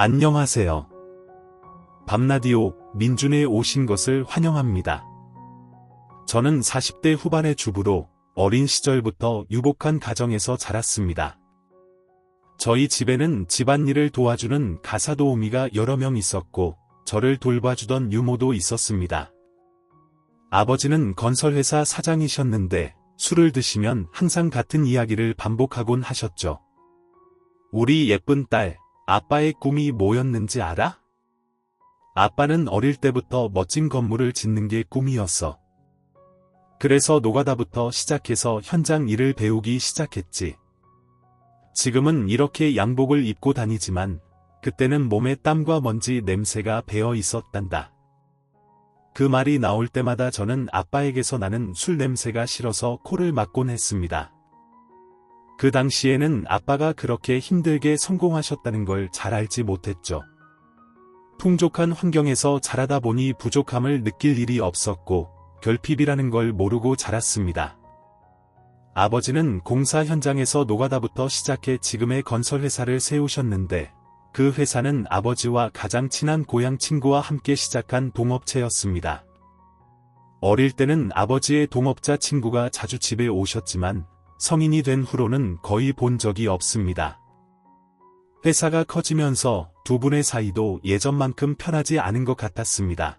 안녕하세요. 밤라디오 민준에 오신 것을 환영합니다. 저는 40대 후반의 주부로 어린 시절부터 유복한 가정에서 자랐습니다. 저희 집에는 집안일을 도와주는 가사도우미가 여러 명 있었고 저를 돌봐주던 유모도 있었습니다. 아버지는 건설회사 사장이셨는데 술을 드시면 항상 같은 이야기를 반복하곤 하셨죠. 우리 예쁜 딸, 아빠의 꿈이 뭐였는지 알아? 아빠는 어릴 때부터 멋진 건물을 짓는 게 꿈이었어. 그래서 노가다부터 시작해서 현장 일을 배우기 시작했지. 지금은 이렇게 양복을 입고 다니지만 그때는 몸에 땀과 먼지 냄새가 배어 있었단다. 그 말이 나올 때마다 저는 아빠에게서 나는 술 냄새가 싫어서 코를 막곤 했습니다. 그 당시에는 아빠가 그렇게 힘들게 성공하셨다는 걸 잘 알지 못했죠. 풍족한 환경에서 자라다 보니 부족함을 느낄 일이 없었고 결핍이라는 걸 모르고 자랐습니다. 아버지는 공사 현장에서 노가다부터 시작해 지금의 건설회사를 세우셨는데 그 회사는 아버지와 가장 친한 고향 친구와 함께 시작한 동업체였습니다. 어릴 때는 아버지의 동업자 친구가 자주 집에 오셨지만 성인이 된 후로는 거의 본 적이 없습니다. 회사가 커지면서 두 분의 사이도 예전만큼 편하지 않은 것 같았습니다.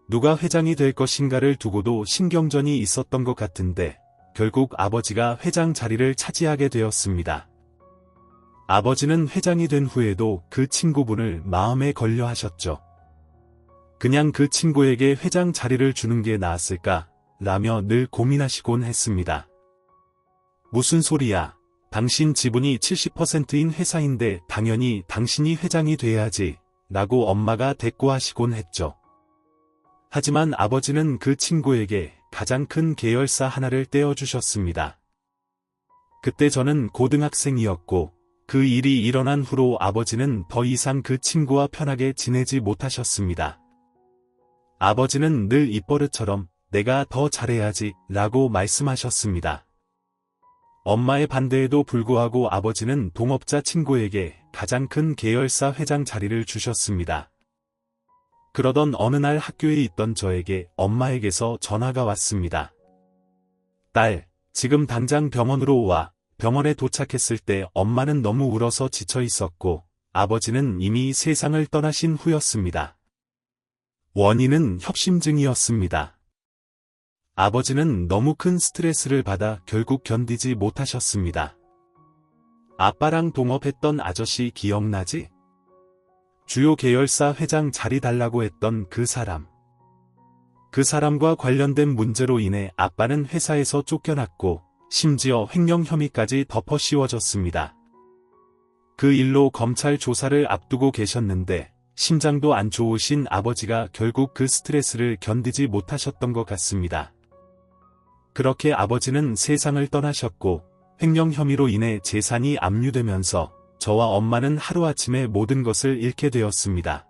누가 회장이 될 것인가를 두고도 신경전이 있었던 것 같은데 결국 아버지가 회장 자리를 차지하게 되었습니다. 아버지는 회장이 된 후에도 그 친구분을 마음에 걸려 하셨죠. 그냥 그 친구에게 회장 자리를 주는 게 나았을까 라며 늘 고민하시곤 했습니다. 무슨 소리야? 당신 지분이 70%인 회사인데 당연히 당신이 회장이 돼야지 라고 엄마가 대꾸하시곤 했죠. 하지만 아버지는 그 친구에게 가장 큰 계열사 하나를 떼어주셨습니다. 그때 저는 고등학생이었고 그 일이 일어난 후로 아버지는 더 이상 그 친구와 편하게 지내지 못하셨습니다. 아버지는 늘 입버릇처럼 내가 더 잘해야지 라고 말씀하셨습니다. 엄마의 반대에도 불구하고 아버지는 동업자 친구에게 가장 큰 계열사 회장 자리를 주셨습니다. 그러던 어느 날 학교에 있던 저에게 엄마에게서 전화가 왔습니다. 딸, 지금 당장 병원으로 와. 병원에 도착했을 때 엄마는 너무 울어서 지쳐 있었고 아버지는 이미 세상을 떠나신 후였습니다. 원인은 협심증이었습니다. 아버지는 너무 큰 스트레스를 받아 결국 견디지 못하셨습니다. 아빠랑 동업했던 아저씨 기억나지? 주요 계열사 회장 자리 달라고 했던 그 사람. 그 사람과 관련된 문제로 인해 아빠는 회사에서 쫓겨났고 심지어 횡령 혐의까지 덮어 씌워졌습니다. 그 일로 검찰 조사를 앞두고 계셨는데 심장도 안 좋으신 아버지가 결국 그 스트레스를 견디지 못하셨던 것 같습니다. 그렇게 아버지는 세상을 떠나셨고 횡령 혐의로 인해 재산이 압류되면서 저와 엄마는 하루아침에 모든 것을 잃게 되었습니다.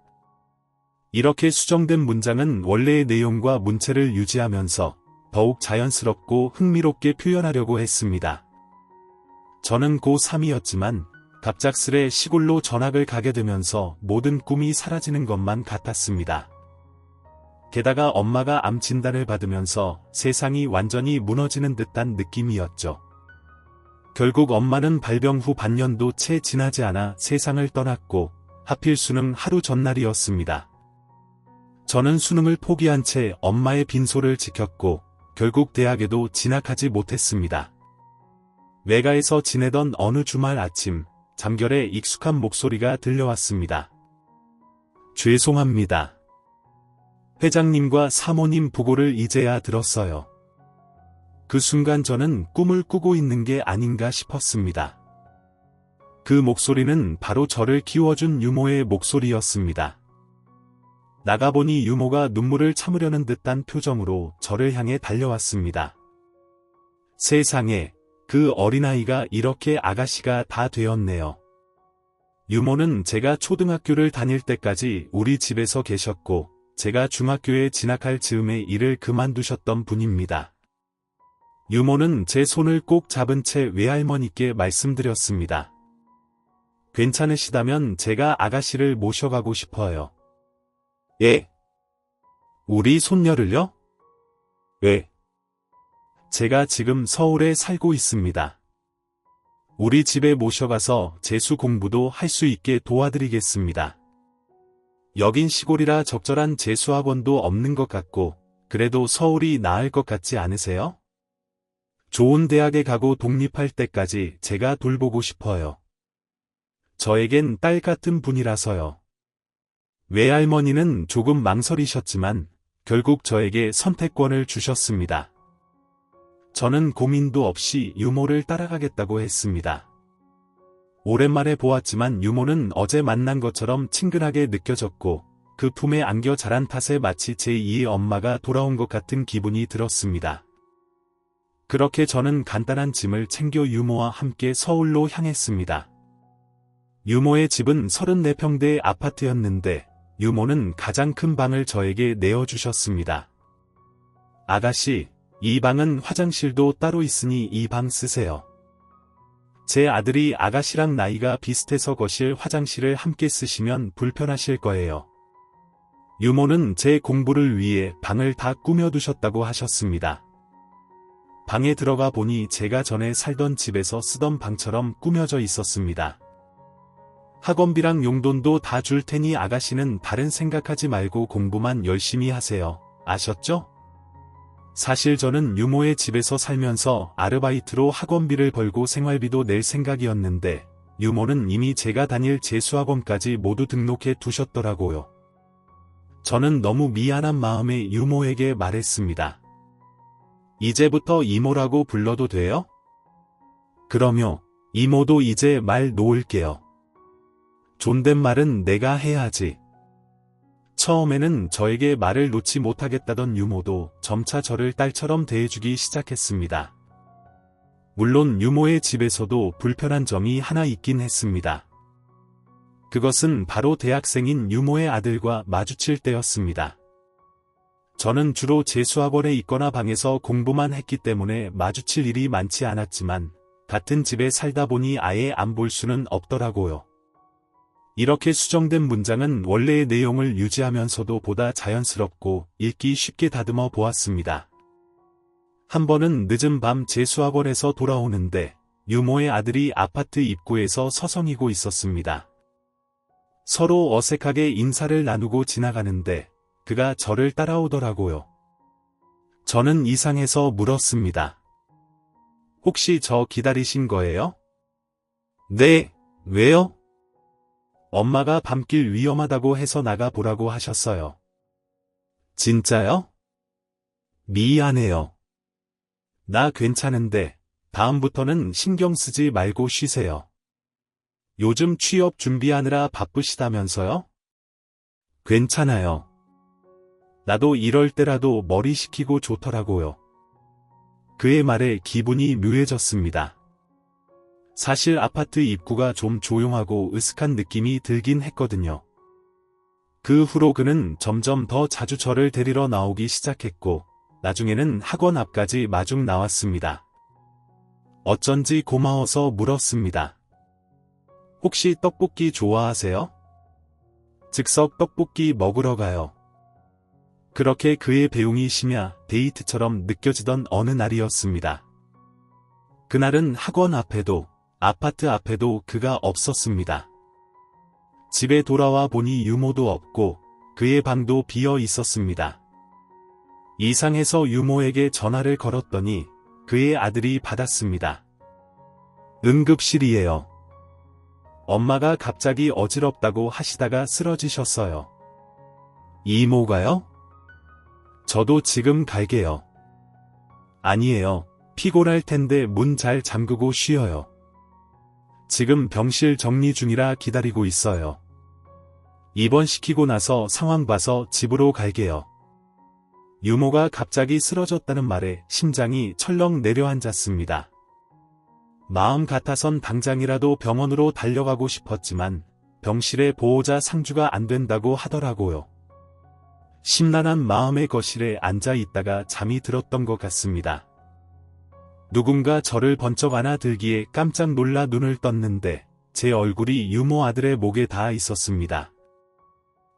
이렇게 수정된 문장은 원래의 내용과 문체를 유지하면서 더욱 자연스럽고 흥미롭게 표현하려고 했습니다. 저는 고3이었지만 갑작스레 시골로 전학을 가게 되면서 모든 꿈이 사라지는 것만 같았습니다. 게다가 엄마가 암 진단을 받으면서 세상이 완전히 무너지는 듯한 느낌이었죠. 결국 엄마는 발병 후 반년도 채 지나지 않아 세상을 떠났고 하필 수능 하루 전날이었습니다. 저는 수능을 포기한 채 엄마의 빈소를 지켰고 결국 대학에도 진학하지 못했습니다. 외가에서 지내던 어느 주말 아침 잠결에 익숙한 목소리가 들려왔습니다. 죄송합니다. 회장님과 사모님 보고를 이제야 들었어요. 그 순간 저는 꿈을 꾸고 있는 게 아닌가 싶었습니다. 그 목소리는 바로 저를 키워준 유모의 목소리였습니다. 나가보니 유모가 눈물을 참으려는 듯한 표정으로 저를 향해 달려왔습니다. 세상에, 그 어린아이가 이렇게 아가씨가 다 되었네요. 유모는 제가 초등학교를 다닐 때까지 우리 집에서 계셨고 제가 중학교에 진학할 즈음에 일을 그만두셨던 분입니다. 유모는 제 손을 꼭 잡은 채 외할머니께 말씀드렸습니다. 괜찮으시다면 제가 아가씨를 모셔가고 싶어요. 예? 우리 손녀를요? 왜? 제가 지금 서울에 살고 있습니다. 우리 집에 모셔가서 재수 공부도 할 수 있게 도와드리겠습니다. 여긴 시골이라 적절한 재수학원도 없는 것 같고, 그래도 서울이 나을 것 같지 않으세요? 좋은 대학에 가고 독립할 때까지 제가 돌보고 싶어요. 저에겐 딸 같은 분이라서요. 외할머니는 조금 망설이셨지만 결국 저에게 선택권을 주셨습니다. 저는 고민도 없이 유모를 따라가겠다고 했습니다. 오랜만에 보았지만 유모는 어제 만난 것처럼 친근하게 느껴졌고 그 품에 안겨 자란 탓에 마치 제2의 엄마가 돌아온 것 같은 기분이 들었습니다. 그렇게 저는 간단한 짐을 챙겨 유모와 함께 서울로 향했습니다. 유모의 집은 34평대의 아파트였는데 유모는 가장 큰 방을 저에게 내어주셨습니다. 아가씨, 이 방은 화장실도 따로 있으니 이 방 쓰세요. 제 아들이 아가씨랑 나이가 비슷해서 거실 화장실을 함께 쓰시면 불편하실 거예요. 유모는 제 공부를 위해 방을 다 꾸며두셨다고 하셨습니다. 방에 들어가 보니 제가 전에 살던 집에서 쓰던 방처럼 꾸며져 있었습니다. 학원비랑 용돈도 다 줄 테니 아가씨는 다른 생각하지 말고 공부만 열심히 하세요. 아셨죠? 사실 저는 유모의 집에서 살면서 아르바이트로 학원비를 벌고 생활비도 낼 생각이었는데 유모는 이미 제가 다닐 재수학원까지 모두 등록해 두셨더라고요. 저는 너무 미안한 마음에 유모에게 말했습니다. 이제부터 이모라고 불러도 돼요? 그럼요. 이모도 이제 말 놓을게요. 존댓말은 내가 해야지. 처음에는 저에게 말을 놓지 못하겠다던 유모도 점차 저를 딸처럼 대해주기 시작했습니다. 물론 유모의 집에서도 불편한 점이 하나 있긴 했습니다. 그것은 바로 대학생인 유모의 아들과 마주칠 때였습니다. 저는 주로 재수학원에 있거나 방에서 공부만 했기 때문에 마주칠 일이 많지 않았지만 같은 집에 살다 보니 아예 안 볼 수는 없더라고요. 이렇게 수정된 문장은 원래의 내용을 유지하면서도 보다 자연스럽고 읽기 쉽게 다듬어 보았습니다. 한 번은 늦은 밤 재수학원에서 돌아오는데 유모의 아들이 아파트 입구에서 서성이고 있었습니다. 서로 어색하게 인사를 나누고 지나가는데 그가 저를 따라오더라고요. 저는 이상해서 물었습니다. 혹시 저 기다리신 거예요? 네, 왜요? 엄마가 밤길 위험하다고 해서 나가보라고 하셨어요. 진짜요? 미안해요. 나 괜찮은데 다음부터는 신경 쓰지 말고 쉬세요. 요즘 취업 준비하느라 바쁘시다면서요? 괜찮아요. 나도 이럴 때라도 머리 식히고 좋더라고요. 그의 말에 기분이 묘해졌습니다. 사실 아파트 입구가 좀 조용하고 으슥한 느낌이 들긴 했거든요. 그 후로 그는 점점 더 자주 저를 데리러 나오기 시작했고 나중에는 학원 앞까지 마중 나왔습니다. 어쩐지 고마워서 물었습니다. 혹시 떡볶이 좋아하세요? 즉석 떡볶이 먹으러 가요. 그렇게 그의 배웅이 심야 데이트처럼 느껴지던 어느 날이었습니다. 그날은 학원 앞에도 아파트 앞에도 그가 없었습니다. 집에 돌아와 보니 유모도 없고 그의 방도 비어 있었습니다. 이상해서 유모에게 전화를 걸었더니 그의 아들이 받았습니다. 응급실이에요. 엄마가 갑자기 어지럽다고 하시다가 쓰러지셨어요. 이모가요? 저도 지금 갈게요. 아니에요. 피곤할 텐데 문 잘 잠그고 쉬어요. 지금 병실 정리 중이라 기다리고 있어요. 입원시키고 나서 상황 봐서 집으로 갈게요. 유모가 갑자기 쓰러졌다는 말에 심장이 철렁 내려앉았습니다. 마음 같아선 당장이라도 병원으로 달려가고 싶었지만 병실에 보호자 상주가 안 된다고 하더라고요. 심란한 마음의 거실에 앉아 있다가 잠이 들었던 것 같습니다. 누군가 저를 번쩍 안아들기에 깜짝 놀라 눈을 떴는데 제 얼굴이 유모 아들의 목에 닿아 있었습니다.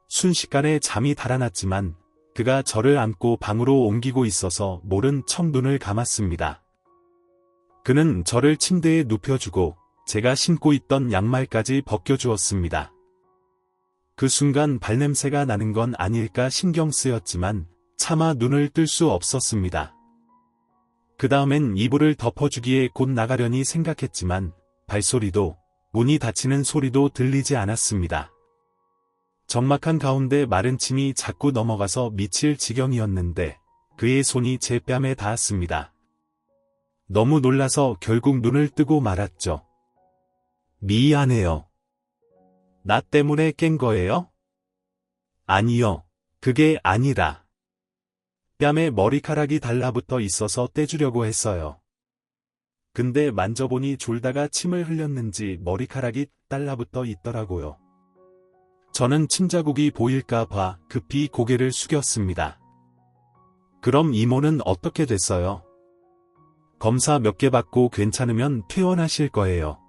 순식간에 잠이 달아났지만 그가 저를 안고 방으로 옮기고 있어서 모른 척 눈을 감았습니다. 그는 저를 침대에 눕혀주고 제가 신고 있던 양말까지 벗겨주었습니다. 그 순간 발냄새가 나는 건 아닐까 신경 쓰였지만 차마 눈을 뜰 수 없었습니다. 그 다음엔 이불을 덮어주기에 곧 나가려니 생각했지만 발소리도 문이 닫히는 소리도 들리지 않았습니다. 적막한 가운데 마른 침이 자꾸 넘어가서 미칠 지경이었는데 그의 손이 제 뺨에 닿았습니다. 너무 놀라서 결국 눈을 뜨고 말았죠. 미안해요. 나 때문에 깬 거예요? 아니요. 그게 아니라 뺨에 머리카락이 달라붙어 있어서 떼주려고 했어요. 근데 만져보니 졸다가 침을 흘렸는지 머리카락이 달라붙어 있더라고요. 저는 침자국이 보일까 봐 급히 고개를 숙였습니다. 그럼 이모는 어떻게 됐어요? 검사 몇 개 받고 괜찮으면 퇴원하실 거예요.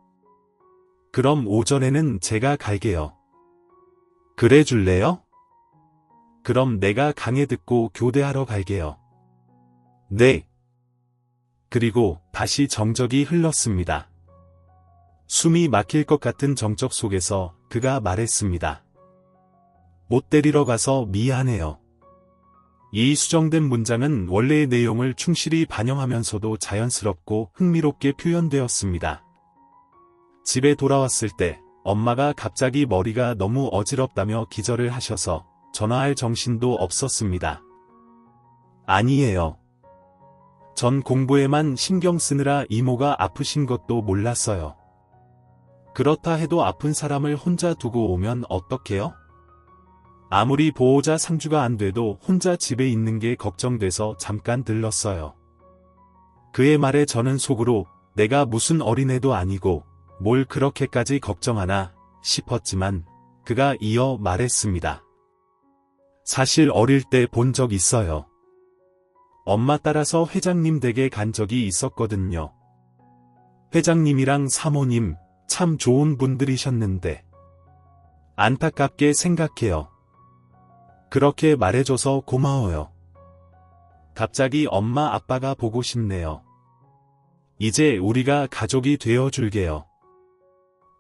그럼 오전에는 제가 갈게요. 그래 줄래요? 그럼 내가 강의 듣고 교대하러 갈게요. 네. 그리고 다시 정적이 흘렀습니다. 숨이 막힐 것 같은 정적 속에서 그가 말했습니다. 못 데리러 가서 미안해요. 이 수정된 문장은 원래의 내용을 충실히 반영하면서도 자연스럽고 흥미롭게 표현되었습니다. 집에 돌아왔을 때 엄마가 갑자기 머리가 너무 어지럽다며 기절을 하셔서 전화할 정신도 없었습니다. 아니에요. 전 공부에만 신경 쓰느라 이모가 아프신 것도 몰랐어요. 그렇다 해도 아픈 사람을 혼자 두고 오면 어떡해요? 아무리 보호자 상주가 안 돼도 혼자 집에 있는 게 걱정돼서 잠깐 들렀어요. 그의 말에 저는 속으로 내가 무슨 어린애도 아니고 뭘 그렇게까지 걱정하나 싶었지만 그가 이어 말했습니다. 사실 어릴 때 본 적 있어요. 엄마 따라서 회장님 댁에 간 적이 있었거든요. 회장님이랑 사모님 참 좋은 분들이셨는데 안타깝게 생각해요. 그렇게 말해줘서 고마워요. 갑자기 엄마 아빠가 보고 싶네요. 이제 우리가 가족이 되어줄게요.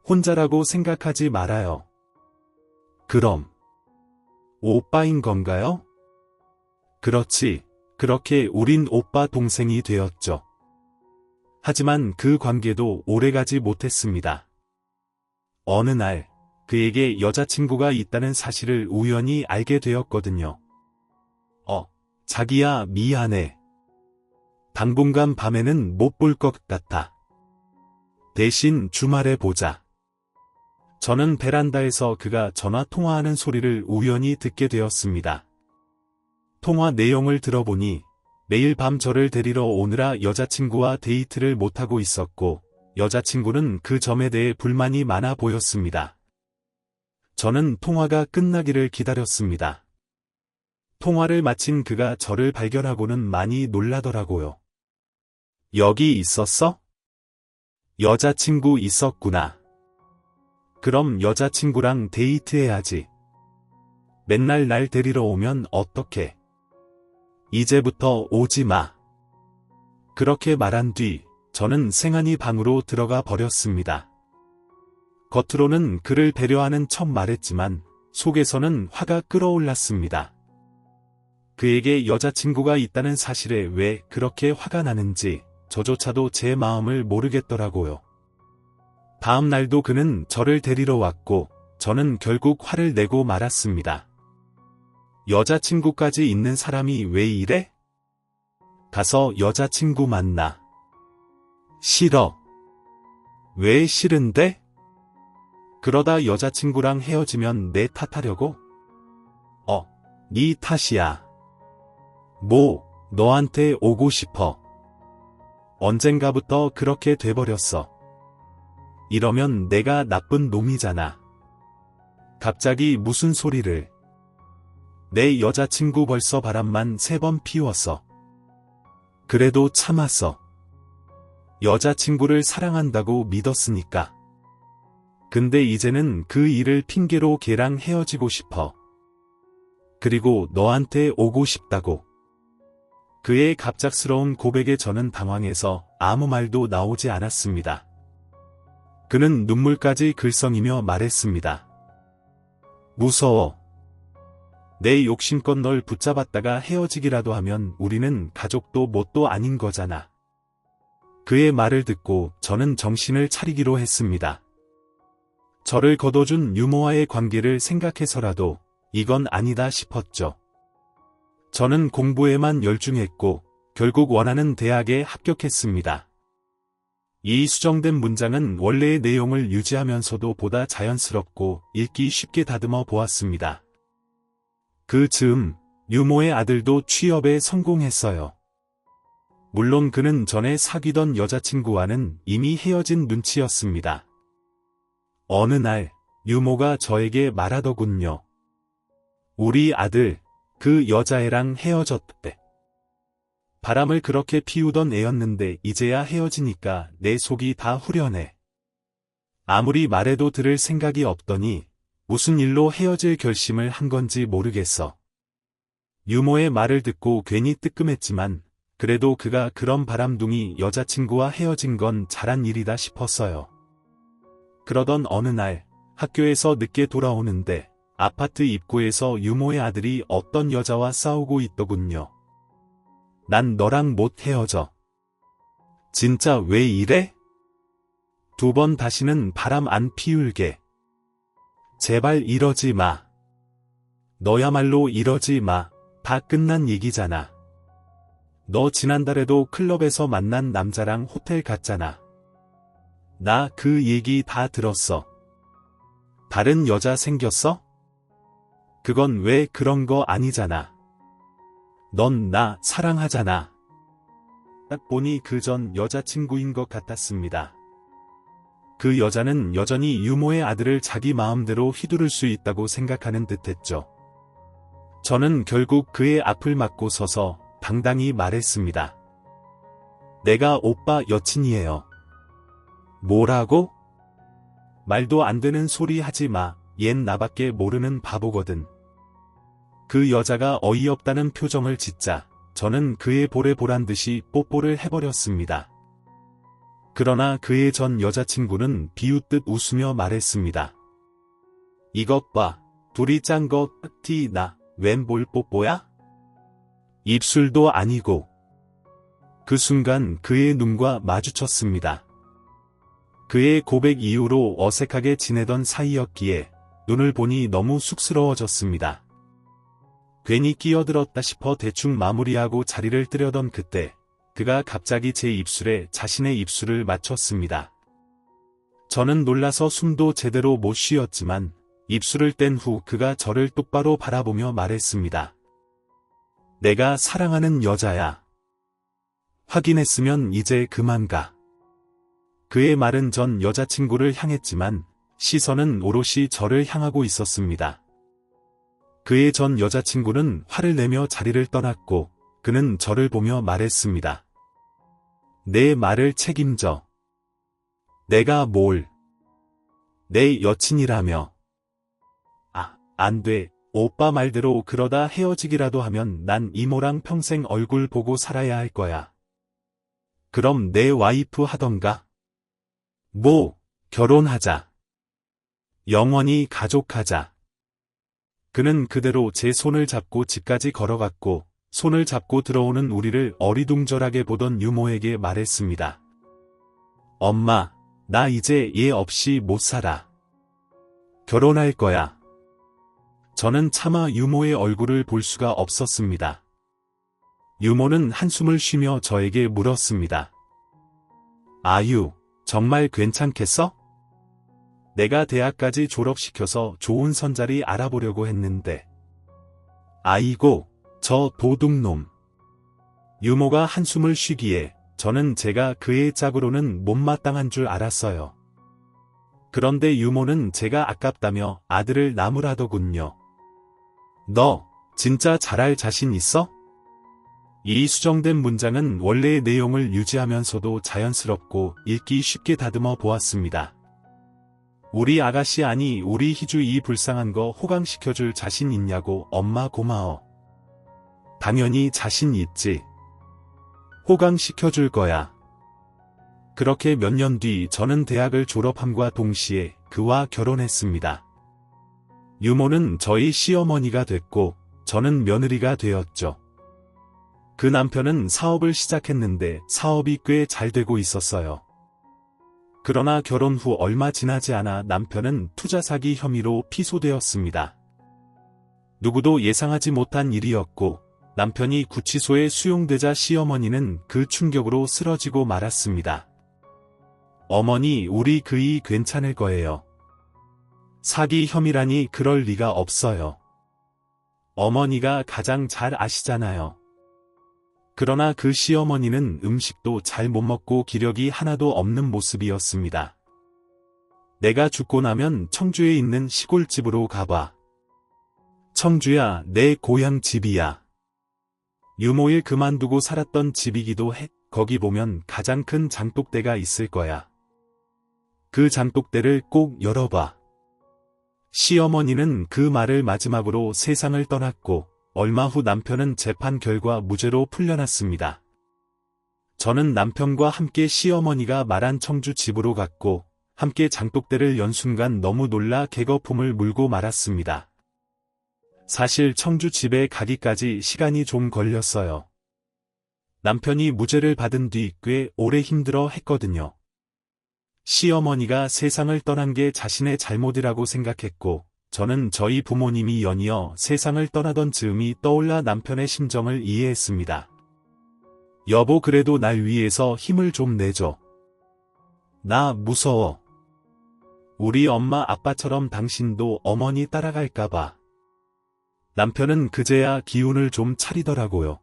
혼자라고 생각하지 말아요. 그럼 오빠인 건가요? 그렇지. 그렇게 우린 오빠 동생이 되었죠. 하지만 그 관계도 오래가지 못했습니다. 어느 날 그에게 여자친구가 있다는 사실을 우연히 알게 되었거든요. 자기야 미안해. 당분간 밤에는 못 볼 것 같아. 대신 주말에 보자. 저는 베란다에서 그가 전화 통화하는 소리를 우연히 듣게 되었습니다. 통화 내용을 들어보니 매일 밤 저를 데리러 오느라 여자친구와 데이트를 못하고 있었고 여자친구는 그 점에 대해 불만이 많아 보였습니다. 저는 통화가 끝나기를 기다렸습니다. 통화를 마친 그가 저를 발견하고는 많이 놀라더라고요. 여기 있었어? 여자친구 있었구나. 그럼 여자친구랑 데이트해야지. 맨날 날 데리러 오면 어떡해? 이제부터 오지 마. 그렇게 말한 뒤 저는 생안이 방으로 들어가 버렸습니다. 겉으로는 그를 배려하는 척 말했지만 속에서는 화가 끓어올랐습니다. 그에게 여자친구가 있다는 사실에 왜 그렇게 화가 나는지 저조차도 제 마음을 모르겠더라고요. 다음 날도 그는 저를 데리러 왔고 저는 결국 화를 내고 말았습니다. 여자친구까지 있는 사람이 왜 이래? 가서 여자친구 만나. 싫어. 왜 싫은데? 그러다 여자친구랑 헤어지면 내 탓하려고? 네 탓이야. 뭐, 너한테 오고 싶어. 언젠가부터 그렇게 돼버렸어. 이러면 내가 나쁜 놈이잖아. 갑자기 무슨 소리를. 내 여자친구 벌써 바람만 3번 피웠어. 그래도 참았어. 여자친구를 사랑한다고 믿었으니까. 근데 이제는 그 일을 핑계로 걔랑 헤어지고 싶어. 그리고 너한테 오고 싶다고. 그의 갑작스러운 고백에 저는 당황해서 아무 말도 나오지 않았습니다. 그는 눈물까지 글썽이며 말했습니다. 무서워. 내 욕심껏 널 붙잡았다가 헤어지기라도 하면 우리는 가족도 뭣도 아닌 거잖아. 그의 말을 듣고 저는 정신을 차리기로 했습니다. 저를 거둬준 유모와의 관계를 생각해서라도 이건 아니다 싶었죠. 저는 공부에만 열중했고 결국 원하는 대학에 합격했습니다. 이 수정된 문장은 원래의 내용을 유지하면서도 보다 자연스럽고 읽기 쉽게 다듬어 보았습니다. 그 즈음 유모의 아들도 취업에 성공했어요. 물론 그는 전에 사귀던 여자친구와는 이미 헤어진 눈치였습니다. 어느 날 유모가 저에게 말하더군요. 우리 아들 그 여자애랑 헤어졌대. 바람을 그렇게 피우던 애였는데 이제야 헤어지니까 내 속이 다 후련해. 아무리 말해도 들을 생각이 없더니 무슨 일로 헤어질 결심을 한 건지 모르겠어. 유모의 말을 듣고 괜히 뜨끔했지만 그래도 그가 그런 바람둥이 여자친구와 헤어진 건 잘한 일이다 싶었어요. 그러던 어느 날 학교에서 늦게 돌아오는데 아파트 입구에서 유모의 아들이 어떤 여자와 싸우고 있더군요. 난 너랑 못 헤어져. 진짜 왜 이래? 2번 다시는 바람 안 피울게. 제발 이러지 마. 너야말로 이러지 마. 다 끝난 얘기잖아. 너 지난달에도 클럽에서 만난 남자랑 호텔 갔잖아. 나 그 얘기 다 들었어. 다른 여자 생겼어? 그건 왜 그런 거 아니잖아. 넌 나 사랑하잖아. 딱 보니 그 전 여자친구인 것 같았습니다. 그 여자는 여전히 유모의 아들을 자기 마음대로 휘두를 수 있다고 생각하는 듯했죠. 저는 결국 그의 앞을 막고 서서 당당히 말했습니다. 내가 오빠 여친이에요. 뭐라고? 말도 안 되는 소리 하지 마. 얜 나밖에 모르는 바보거든. 그 여자가 어이없다는 표정을 짓자 저는 그의 볼에 보란 듯이 뽀뽀를 해버렸습니다. 그러나 그의 전 여자친구는 비웃듯 웃으며 말했습니다. 이것 봐. 둘이 짠 거 티 나. 웬 볼 뽀뽀야? 입술도 아니고. 그 순간 그의 눈과 마주쳤습니다. 그의 고백 이후로 어색하게 지내던 사이였기에 눈을 보니 너무 쑥스러워졌습니다. 괜히 끼어들었다 싶어 대충 마무리하고 자리를 뜨려던 그때 그가 갑자기 제 입술에 자신의 입술을 맞췄습니다. 저는 놀라서 숨도 제대로 못 쉬었지만 입술을 뗀 후 그가 저를 똑바로 바라보며 말했습니다. 내가 사랑하는 여자야. 확인했으면 이제 그만 가. 그의 말은 전 여자친구를 향했지만 시선은 오롯이 저를 향하고 있었습니다. 그의 전 여자친구는 화를 내며 자리를 떠났고 그는 저를 보며 말했습니다. 내 말을 책임져. 내가 뭘? 내 여친이라며. 안 돼. 오빠 말대로 그러다 헤어지기라도 하면 난 이모랑 평생 얼굴 보고 살아야 할 거야. 그럼 내 와이프 하던가? 뭐, 결혼하자. 영원히 가족하자. 그는 그대로 제 손을 잡고 집까지 걸어갔고 손을 잡고 들어오는 우리를 어리둥절하게 보던 유모에게 말했습니다. 엄마, 나 이제 얘 없이 못 살아. 결혼할 거야. 저는 차마 유모의 얼굴을 볼 수가 없었습니다. 유모는 한숨을 쉬며 저에게 물었습니다. 아유, 정말 괜찮겠어? 내가 대학까지 졸업시켜서 좋은 선자리 알아보려고 했는데. 아이고, 저 도둑놈. 유모가 한숨을 쉬기에 저는 제가 그의 짝으로는 못마땅한 줄 알았어요. 그런데 유모는 제가 아깝다며 아들을 나무라더군요. 너 진짜 잘할 자신 있어? 이 수정된 문장은 원래의 내용을 유지하면서도 자연스럽고 읽기 쉽게 다듬어 보았습니다. 우리 아가씨 아니 우리 희주 이 불쌍한 거 호강시켜줄 자신 있냐고. 엄마 고마워. 당연히 자신 있지. 호강시켜줄 거야. 그렇게 몇 년 뒤 저는 대학을 졸업함과 동시에 그와 결혼했습니다. 유모는 저희 시어머니가 됐고 저는 며느리가 되었죠. 그 남편은 사업을 시작했는데 사업이 꽤 잘 되고 있었어요. 그러나 결혼 후 얼마 지나지 않아 남편은 투자 사기 혐의로 피소되었습니다. 누구도 예상하지 못한 일이었고 남편이 구치소에 수용되자 시어머니는 그 충격으로 쓰러지고 말았습니다. 어머니, 우리 그이 괜찮을 거예요. 사기 혐의라니 그럴 리가 없어요. 어머니가 가장 잘 아시잖아요. 그러나 그 시어머니는 음식도 잘 못 먹고 기력이 하나도 없는 모습이었습니다. 내가 죽고 나면 청주에 있는 시골집으로 가봐. 청주야, 내 고향 집이야. 유모일 그만두고 살았던 집이기도 해. 거기 보면 가장 큰 장독대가 있을 거야. 그 장독대를 꼭 열어봐. 시어머니는 그 말을 마지막으로 세상을 떠났고 얼마 후 남편은 재판 결과 무죄로 풀려났습니다. 저는 남편과 함께 시어머니가 말한 청주 집으로 갔고 함께 장독대를 연 순간 너무 놀라 개거품을 물고 말았습니다. 사실 청주 집에 가기까지 시간이 좀 걸렸어요. 남편이 무죄를 받은 뒤 꽤 오래 힘들어 했거든요. 시어머니가 세상을 떠난 게 자신의 잘못이라고 생각했고 저는 저희 부모님이 연이어 세상을 떠나던 즈음이 떠올라 남편의 심정을 이해했습니다. 여보 그래도 날 위해서 힘을 좀 내줘. 나 무서워. 우리 엄마 아빠처럼 당신도 어머니 따라갈까봐. 남편은 그제야 기운을 좀 차리더라고요.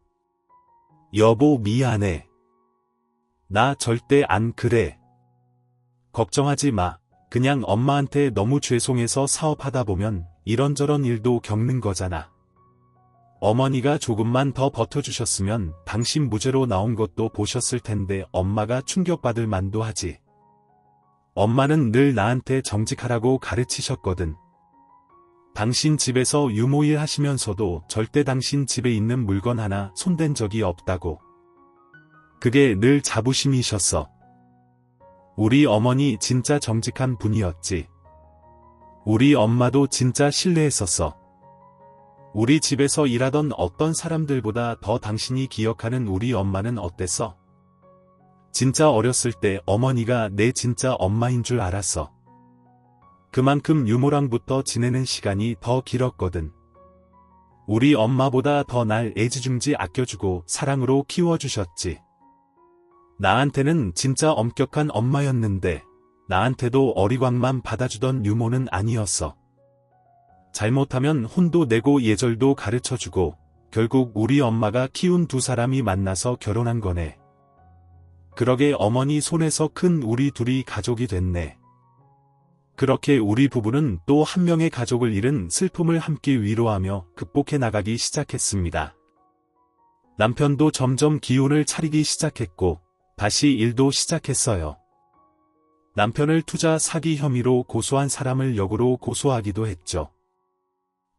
여보 미안해. 나 절대 안 그래. 걱정하지 마. 그냥 엄마한테 너무 죄송해서 사업하다 보면 이런저런 일도 겪는 거잖아. 어머니가 조금만 더 버텨주셨으면 당신 무죄로 나온 것도 보셨을 텐데 엄마가 충격받을 만도 하지. 엄마는 늘 나한테 정직하라고 가르치셨거든. 당신 집에서 유모일 하시면서도 절대 당신 집에 있는 물건 하나 손댄 적이 없다고. 그게 늘 자부심이셨어. 우리 어머니 진짜 정직한 분이었지. 우리 엄마도 진짜 신뢰했었어. 우리 집에서 일하던 어떤 사람들보다 더 당신이 기억하는 우리 엄마는 어땠어? 진짜 어렸을 때 어머니가 내 진짜 엄마인 줄 알았어. 그만큼 유모랑부터 지내는 시간이 더 길었거든. 우리 엄마보다 더 날 애지중지 아껴주고 사랑으로 키워주셨지. 나한테는 진짜 엄격한 엄마였는데 나한테도 어리광만 받아주던 유모는 아니었어. 잘못하면 혼도 내고 예절도 가르쳐주고 결국 우리 엄마가 키운 두 사람이 만나서 결혼한 거네. 그러게 어머니 손에서 큰 우리 둘이 가족이 됐네. 그렇게 우리 부부는 또 한 명의 가족을 잃은 슬픔을 함께 위로하며 극복해 나가기 시작했습니다. 남편도 점점 기운을 차리기 시작했고 다시 일도 시작했어요. 남편을 투자 사기 혐의로 고소한 사람을 역으로 고소하기도 했죠.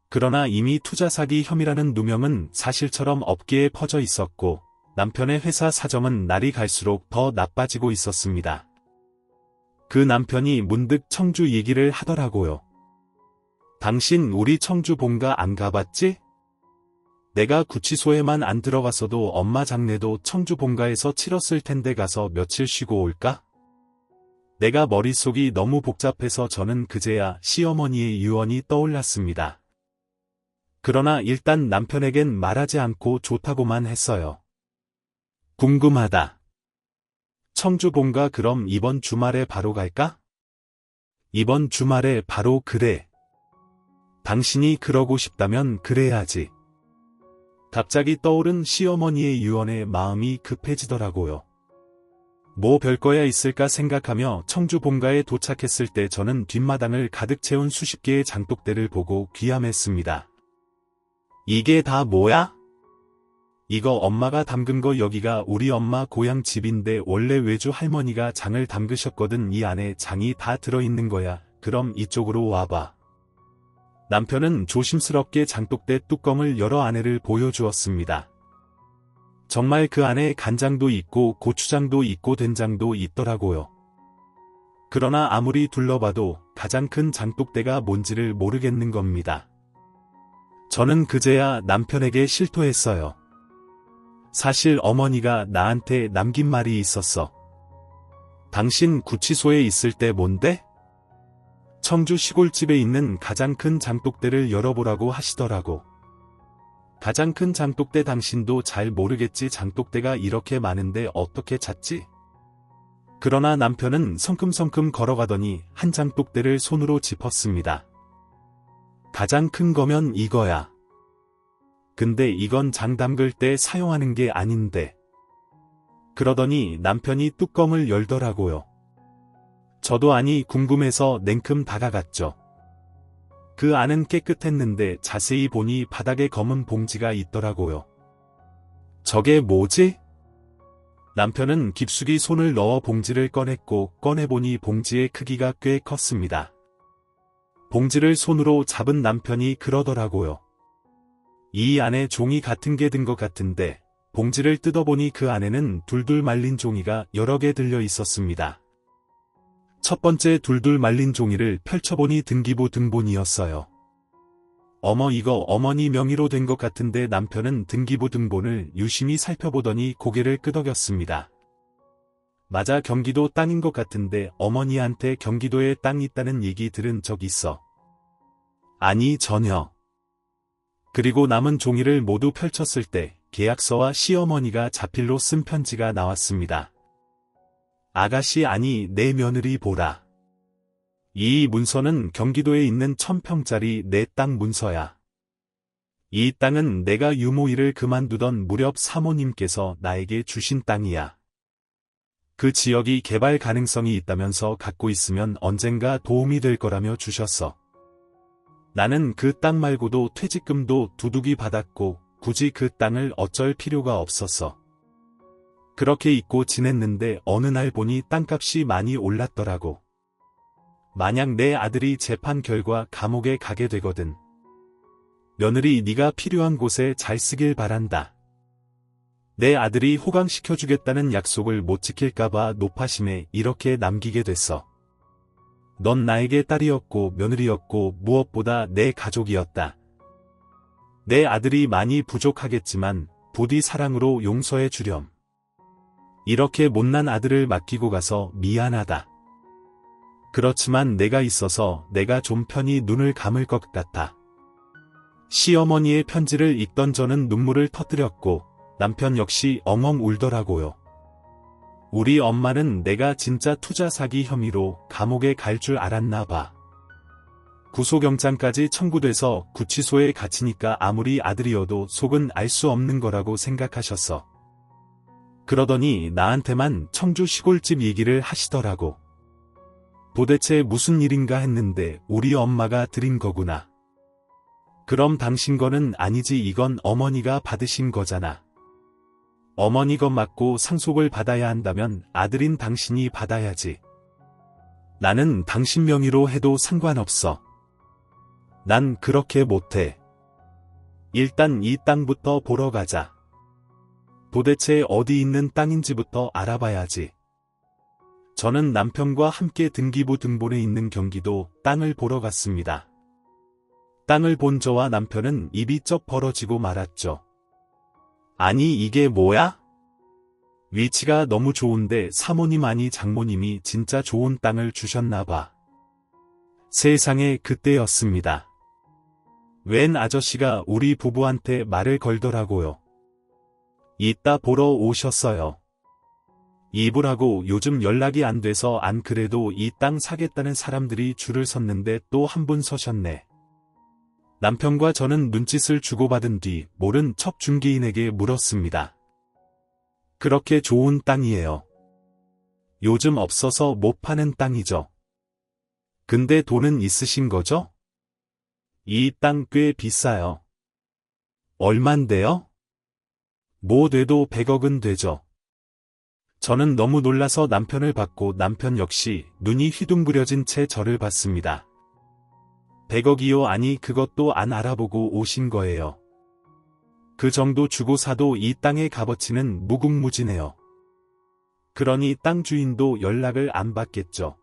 그러나 이미 투자 사기 혐의라는 누명은 사실처럼 업계에 퍼져 있었고 남편의 회사 사정은 날이 갈수록 더 나빠지고 있었습니다. 그 남편이 문득 청주 얘기를 하더라고요. 당신 우리 청주 본가 안 가봤지? 내가 구치소에만 안 들어갔어도 엄마 장례도 청주 본가에서 치렀을 텐데 가서 며칠 쉬고 올까? 내가 머릿속이 너무 복잡해서 저는 그제야 시어머니의 유언이 떠올랐습니다. 그러나 일단 남편에겐 말하지 않고 좋다고만 했어요. 궁금하다. 청주 본가 그럼 이번 주말에 바로 갈까? 이번 주말에 바로 그래. 당신이 그러고 싶다면 그래야지. 갑자기 떠오른 시어머니의 유언에 마음이 급해지더라고요. 뭐 별거야 있을까 생각하며 청주 본가에 도착했을 때 저는 뒷마당을 가득 채운 수십 개의 장독대를 보고 귀함했습니다. 이게 다 뭐야? 이거 엄마가 담근 거. 여기가 우리 엄마 고향 집인데 원래 외주 할머니가 장을 담그셨거든. 이 안에 장이 다 들어있는 거야. 그럼 이쪽으로 와봐. 남편은 조심스럽게 장독대 뚜껑을 열어 아내를 보여주었습니다. 정말 그 안에 간장도 있고 고추장도 있고 된장도 있더라고요. 그러나 아무리 둘러봐도 가장 큰 장독대가 뭔지를 모르겠는 겁니다. 저는 그제야 남편에게 실토했어요. 사실 어머니가 나한테 남긴 말이 있었어. 당신 구치소에 있을 때 뭔데? 청주 시골집에 있는 가장 큰 장독대를 열어보라고 하시더라고. 가장 큰 장독대 당신도 잘 모르겠지. 장독대가 이렇게 많은데 어떻게 찾지? 그러나 남편은 성큼성큼 걸어가더니 한 장독대를 손으로 짚었습니다. 가장 큰 거면 이거야. 근데 이건 장 담글 때 사용하는 게 아닌데. 그러더니 남편이 뚜껑을 열더라고요. 저도 아니 궁금해서 냉큼 다가갔죠. 그 안은 깨끗했는데 자세히 보니 바닥에 검은 봉지가 있더라고요. 저게 뭐지? 남편은 깊숙이 손을 넣어 봉지를 꺼냈고 꺼내보니 봉지의 크기가 꽤 컸습니다. 봉지를 손으로 잡은 남편이 그러더라고요. 이 안에 종이 같은 게 든 것 같은데 봉지를 뜯어보니 그 안에는 둘둘 말린 종이가 여러 개 들려 있었습니다. 첫 번째 둘둘 말린 종이를 펼쳐보니 등기부 등본이었어요. 어머 이거 어머니 명의로 된 것 같은데. 남편은 등기부 등본을 유심히 살펴보더니 고개를 끄덕였습니다. 맞아, 경기도 땅인 것 같은데 어머니한테 경기도에 땅 있다는 얘기 들은 적 있어? 아니 전혀. 그리고 남은 종이를 모두 펼쳤을 때 계약서와 시어머니가 자필로 쓴 편지가 나왔습니다. 아가씨 아니 내 며느리 보라. 이 문서는 경기도에 있는 1000평짜리 내 땅 문서야. 이 땅은 내가 유모일을 그만두던 무렵 사모님께서 나에게 주신 땅이야. 그 지역이 개발 가능성이 있다면서 갖고 있으면 언젠가 도움이 될 거라며 주셨어. 나는 그 땅 말고도 퇴직금도 두둑이 받았고 굳이 그 땅을 어쩔 필요가 없었어. 그렇게 잊고 지냈는데 어느 날 보니 땅값이 많이 올랐더라고. 만약 내 아들이 재판 결과 감옥에 가게 되거든. 며느리 네가 필요한 곳에 잘 쓰길 바란다. 내 아들이 호강시켜주겠다는 약속을 못 지킬까봐 노파심에 이렇게 남기게 됐어. 넌 나에게 딸이었고 며느리였고 무엇보다 내 가족이었다. 내 아들이 많이 부족하겠지만 부디 사랑으로 용서해 주렴. 이렇게 못난 아들을 맡기고 가서 미안하다. 그렇지만 내가 있어서 내가 좀 편히 눈을 감을 것 같아. 시어머니의 편지를 읽던 저는 눈물을 터뜨렸고 남편 역시 엉엉 울더라고요. 우리 엄마는 내가 진짜 투자 사기 혐의로 감옥에 갈 줄 알았나 봐. 구속영장까지 청구돼서 구치소에 갇히니까 아무리 아들이어도 속은 알 수 없는 거라고 생각하셨어. 그러더니 나한테만 청주 시골집 얘기를 하시더라고. 도대체 무슨 일인가 했는데 우리 엄마가 드린 거구나. 그럼 당신 거는 아니지. 이건 어머니가 받으신 거잖아. 어머니 것 맞고 상속을 받아야 한다면 아들인 당신이 받아야지. 나는 당신 명의로 해도 상관없어. 난 그렇게 못해. 일단 이 땅부터 보러 가자. 도대체 어디 있는 땅인지부터 알아봐야지. 저는 남편과 함께 등기부 등본에 있는 경기도 땅을 보러 갔습니다. 땅을 본 저와 남편은 입이 쩍 벌어지고 말았죠. 아니 이게 뭐야? 위치가 너무 좋은데 사모님 아니 장모님이 진짜 좋은 땅을 주셨나 봐. 세상에 그때였습니다. 웬 아저씨가 우리 부부한테 말을 걸더라고요. 이따 보러 오셨어요. 이불하고 요즘 연락이 안 돼서 안 그래도 이 땅 사겠다는 사람들이 줄을 섰는데 또 한 분 서셨네. 남편과 저는 눈짓을 주고받은 뒤 모른 척 중개인에게 물었습니다. 그렇게 좋은 땅이에요. 요즘 없어서 못 파는 땅이죠. 근데 돈은 있으신 거죠? 이 땅 꽤 비싸요. 얼만데요? 뭐 돼도 100억은 되죠. 저는 너무 놀라서 남편을 봤고 남편 역시 눈이 휘둥그려진 채 저를 봤습니다. 100억이요? 아니 그것도 안 알아보고 오신 거예요. 그 정도 주고 사도 이 땅의 값어치는 무궁무진해요. 그러니 땅 주인도 연락을 안 받겠죠.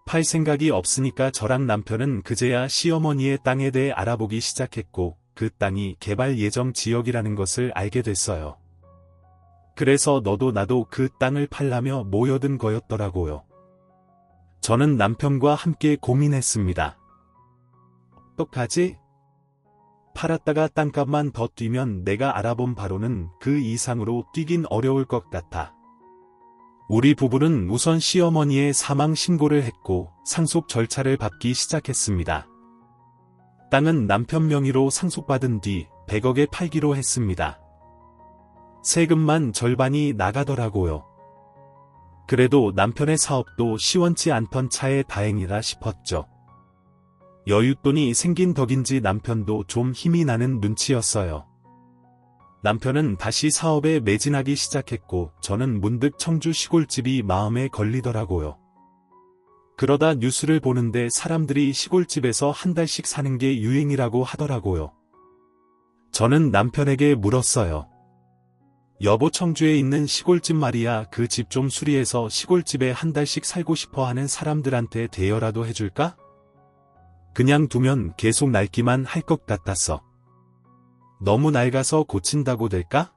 팔 생각이 없으니까 저랑 남편은 그제야 시어머니의 땅에 대해 알아보기 시작했고 그 땅이 개발 예정 지역이라는 것을 알게 됐어요. 그래서 너도 나도 그 땅을 팔라며 모여든 거였더라고요. 저는 남편과 함께 고민했습니다. 어떡하지? 팔았다가 땅값만 더 뛰면 내가 알아본 바로는 그 이상으로 뛰긴 어려울 것 같아. 우리 부부는 우선 시어머니의 사망 신고를 했고 상속 절차를 밟기 시작했습니다. 땅은 남편 명의로 상속받은 뒤 100억에 팔기로 했습니다. 세금만 절반이 나가더라고요. 그래도 남편의 사업도 시원치 않던 차에 다행이라 싶었죠. 여윳돈이 생긴 덕인지 남편도 좀 힘이 나는 눈치였어요. 남편은 다시 사업에 매진하기 시작했고 저는 문득 청주 시골집이 마음에 걸리더라고요. 그러다 뉴스를 보는데 사람들이 시골집에서 한 달씩 사는 게 유행이라고 하더라고요. 저는 남편에게 물었어요. 여보, 청주에 있는 시골집 말이야. 그 집 좀 수리해서 시골집에 한 달씩 살고 싶어 하는 사람들한테 대여라도 해줄까? 그냥 두면 계속 낡기만 할 것 같았어. 너무 낡아서 고친다고 될까?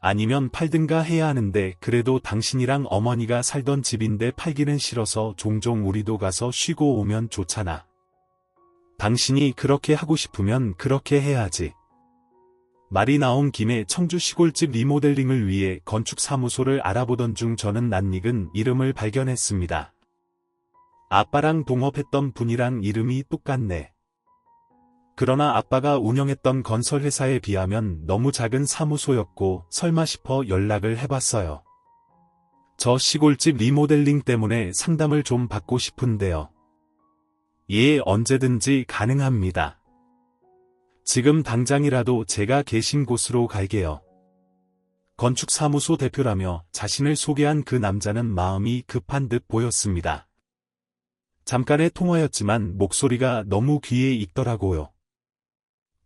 아니면 팔든가 해야 하는데 그래도 당신이랑 어머니가 살던 집인데 팔기는 싫어서 종종 우리도 가서 쉬고 오면 좋잖아. 당신이 그렇게 하고 싶으면 그렇게 해야지. 말이 나온 김에 청주 시골집 리모델링을 위해 건축사무소를 알아보던 중 저는 낯익은 이름을 발견했습니다. 아빠랑 동업했던 분이랑 이름이 똑같네. 그러나 아빠가 운영했던 건설회사에 비하면 너무 작은 사무소였고 설마 싶어 연락을 해봤어요. 저 시골집 리모델링 때문에 상담을 좀 받고 싶은데요. 예, 언제든지 가능합니다. 지금 당장이라도 제가 계신 곳으로 갈게요. 건축사무소 대표라며 자신을 소개한 그 남자는 마음이 급한 듯 보였습니다. 잠깐의 통화였지만 목소리가 너무 귀에 익더라고요.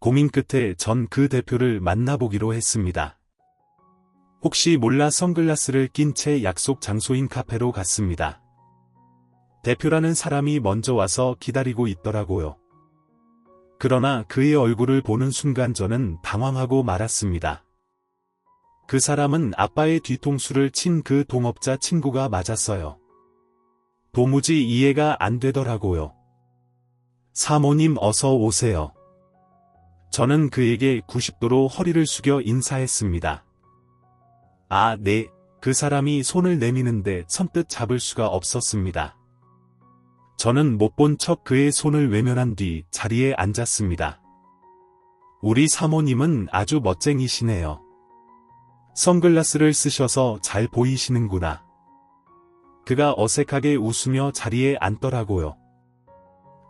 고민 끝에 전 그 대표를 만나보기로 했습니다. 혹시 몰라 선글라스를 낀 채 약속 장소인 카페로 갔습니다. 대표라는 사람이 먼저 와서 기다리고 있더라고요. 그러나 그의 얼굴을 보는 순간 저는 당황하고 말았습니다. 그 사람은 아빠의 뒤통수를 친 그 동업자 친구가 맞았어요. 도무지 이해가 안 되더라고요. 사모님 어서 오세요. 저는 그에게 90도로 허리를 숙여 인사했습니다. 아, 네. 그 사람이 손을 내미는데 선뜻 잡을 수가 없었습니다. 저는 못 본 척 그의 손을 외면한 뒤 자리에 앉았습니다. 우리 사모님은 아주 멋쟁이시네요. 선글라스를 쓰셔서 잘 보이시는구나. 그가 어색하게 웃으며 자리에 앉더라고요.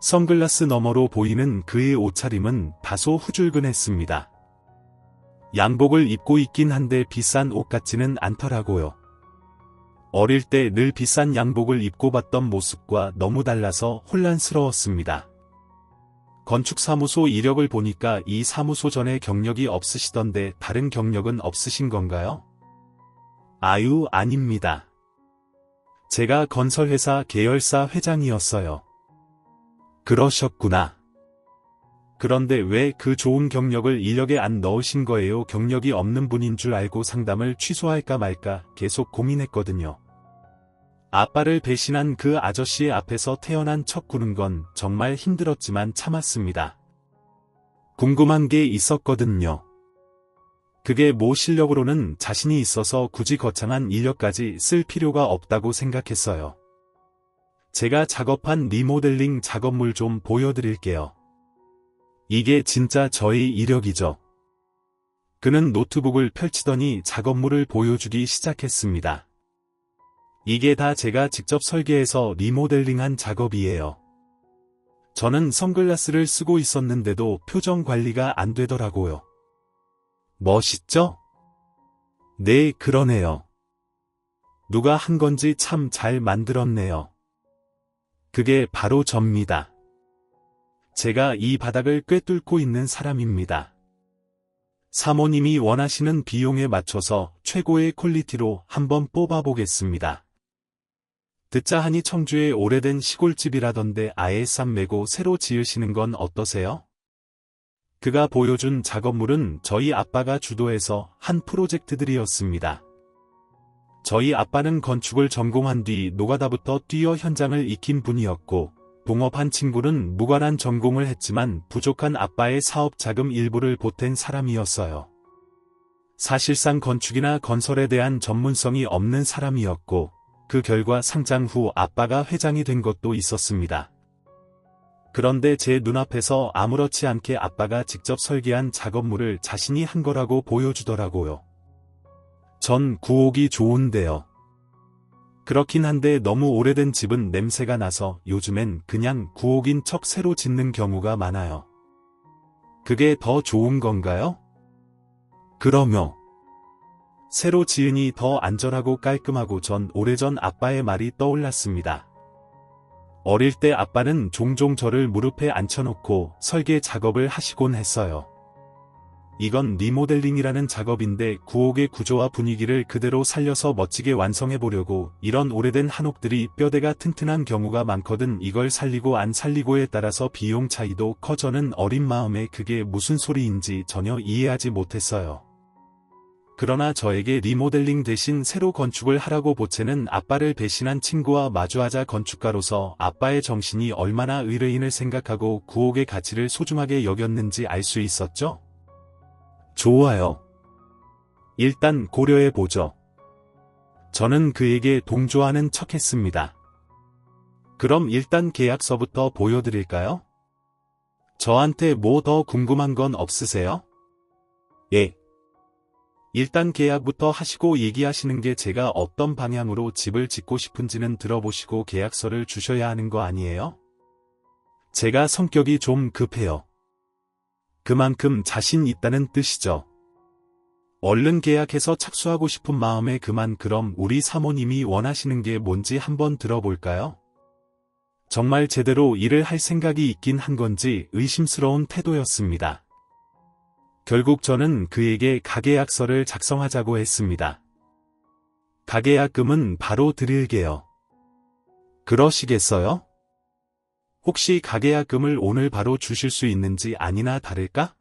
선글라스 너머로 보이는 그의 옷차림은 다소 후줄근했습니다. 양복을 입고 있긴 한데 비싼 옷 같지는 않더라고요. 어릴 때 늘 비싼 양복을 입고 봤던 모습과 너무 달라서 혼란스러웠습니다. 건축사무소 이력을 보니까 이 사무소 전에 경력이 없으시던데 다른 경력은 없으신 건가요? 아유, 아닙니다. 제가 건설회사 계열사 회장이었어요. 그러셨구나. 그런데 왜 그 좋은 경력을 이력에 안 넣으신 거예요? 경력이 없는 분인 줄 알고 상담을 취소할까 말까 계속 고민했거든요. 아빠를 배신한 그 아저씨의 앞에서 태어난 척 구는 건 정말 힘들었지만 참았습니다. 궁금한 게 있었거든요. 그게 뭐 실력으로는 자신이 있어서 굳이 거창한 인력까지 쓸 필요가 없다고 생각했어요. 제가 작업한 리모델링 작업물 좀 보여드릴게요. 이게 진짜 저의 이력이죠. 그는 노트북을 펼치더니 작업물을 보여주기 시작했습니다. 이게 다 제가 직접 설계해서 리모델링한 작업이에요. 저는 선글라스를 쓰고 있었는데도 표정 관리가 안 되더라고요. 멋있죠? 네, 그러네요. 누가 한 건지 참 잘 만들었네요. 그게 바로 접니다. 제가 이 바닥을 꿰뚫고 있는 사람입니다. 사모님이 원하시는 비용에 맞춰서 최고의 퀄리티로 한번 뽑아보겠습니다. 듣자 하니 청주의 오래된 시골집이라던데 아예 쌈 매고 새로 지으시는 건 어떠세요? 그가 보여준 작업물은 저희 아빠가 주도해서 한 프로젝트들이었습니다. 저희 아빠는 건축을 전공한 뒤 노가다부터 뛰어 현장을 익힌 분이었고, 동업한 친구는 무관한 전공을 했지만 부족한 아빠의 사업 자금 일부를 보탠 사람이었어요. 사실상 건축이나 건설에 대한 전문성이 없는 사람이었고, 그 결과 상장 후 아빠가 회장이 된 것도 있었습니다. 그런데 제 눈앞에서 아무렇지 않게 아빠가 직접 설계한 작업물을 자신이 한 거라고 보여주더라고요. 전 구옥이 좋은데요. 그렇긴 한데 너무 오래된 집은 냄새가 나서 요즘엔 그냥 구옥인 척 새로 짓는 경우가 많아요. 그게 더 좋은 건가요? 그러며 새로 지으니 더 안전하고 깔끔하고 전 오래전 아빠의 말이 떠올랐습니다. 어릴 때 아빠는 종종 저를 무릎에 앉혀놓고 설계 작업을 하시곤 했어요. 이건 리모델링이라는 작업인데 구옥의 구조와 분위기를 그대로 살려서 멋지게 완성해보려고 이런 오래된 한옥들이 뼈대가 튼튼한 경우가 많거든. 이걸 살리고 안 살리고에 따라서 비용 차이도 커. 저는 어린 마음에 그게 무슨 소리인지 전혀 이해하지 못했어요. 그러나 저에게 리모델링 대신 새로 건축을 하라고 보채는 아빠를 배신한 친구와 마주하자 건축가로서 아빠의 정신이 얼마나 의뢰인을 생각하고 구옥의 가치를 소중하게 여겼는지 알 수 있었죠? 좋아요. 일단 고려해보죠. 저는 그에게 동조하는 척했습니다. 그럼 일단 계약서부터 보여드릴까요? 저한테 뭐 더 궁금한 건 없으세요? 예. 일단 계약부터 하시고 얘기하시는 게 제가 어떤 방향으로 집을 짓고 싶은지는 들어보시고 계약서를 주셔야 하는 거 아니에요? 제가 성격이 좀 급해요. 그만큼 자신 있다는 뜻이죠. 얼른 계약해서 착수하고 싶은 마음에 그만. 그럼 우리 사모님이 원하시는 게 뭔지 한번 들어볼까요? 정말 제대로 일을 할 생각이 있긴 한 건지 의심스러운 태도였습니다. 결국 저는 그에게 가계약서를 작성하자고 했습니다. 가계약금은 바로 드릴게요. 그러시겠어요? 혹시 가계약금을 오늘 바로 주실 수 있는지 아니나 다를까?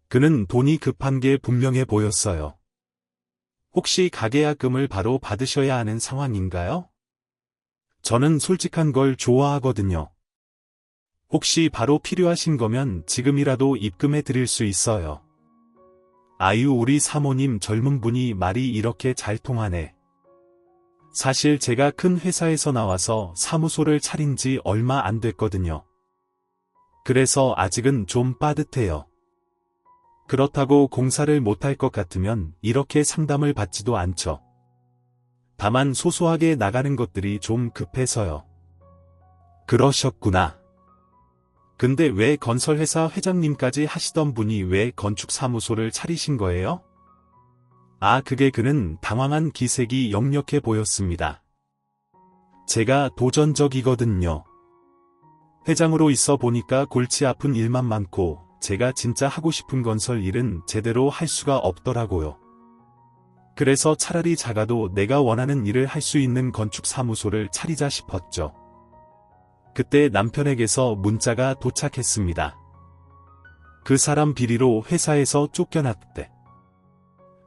그는 돈이 급한 게 분명해 보였어요. 혹시 가계약금을 바로 받으셔야 하는 상황인가요? 저는 솔직한 걸 좋아하거든요. 혹시 바로 필요하신 거면 지금이라도 입금해 드릴 수 있어요. 아유, 우리 사모님 젊은 분이 말이 이렇게 잘 통하네. 사실 제가 큰 회사에서 나와서 사무소를 차린 지 얼마 안 됐거든요. 그래서 아직은 좀 빠듯해요. 그렇다고 공사를 못할 것 같으면 이렇게 상담을 받지도 않죠. 다만 소소하게 나가는 것들이 좀 급해서요. 그러셨구나. 근데 왜 건설회사 회장님까지 하시던 분이 왜 건축사무소를 차리신 거예요? 아, 그는 당황한 기색이 역력해 보였습니다. 제가 도전적이거든요. 회장으로 있어 보니까 골치 아픈 일만 많고 제가 진짜 하고 싶은 건설 일은 제대로 할 수가 없더라고요. 그래서 차라리 작아도 내가 원하는 일을 할 수 있는 건축사무소를 차리자 싶었죠. 그때 남편에게서 문자가 도착했습니다. 그 사람 비리로 회사에서 쫓겨났대.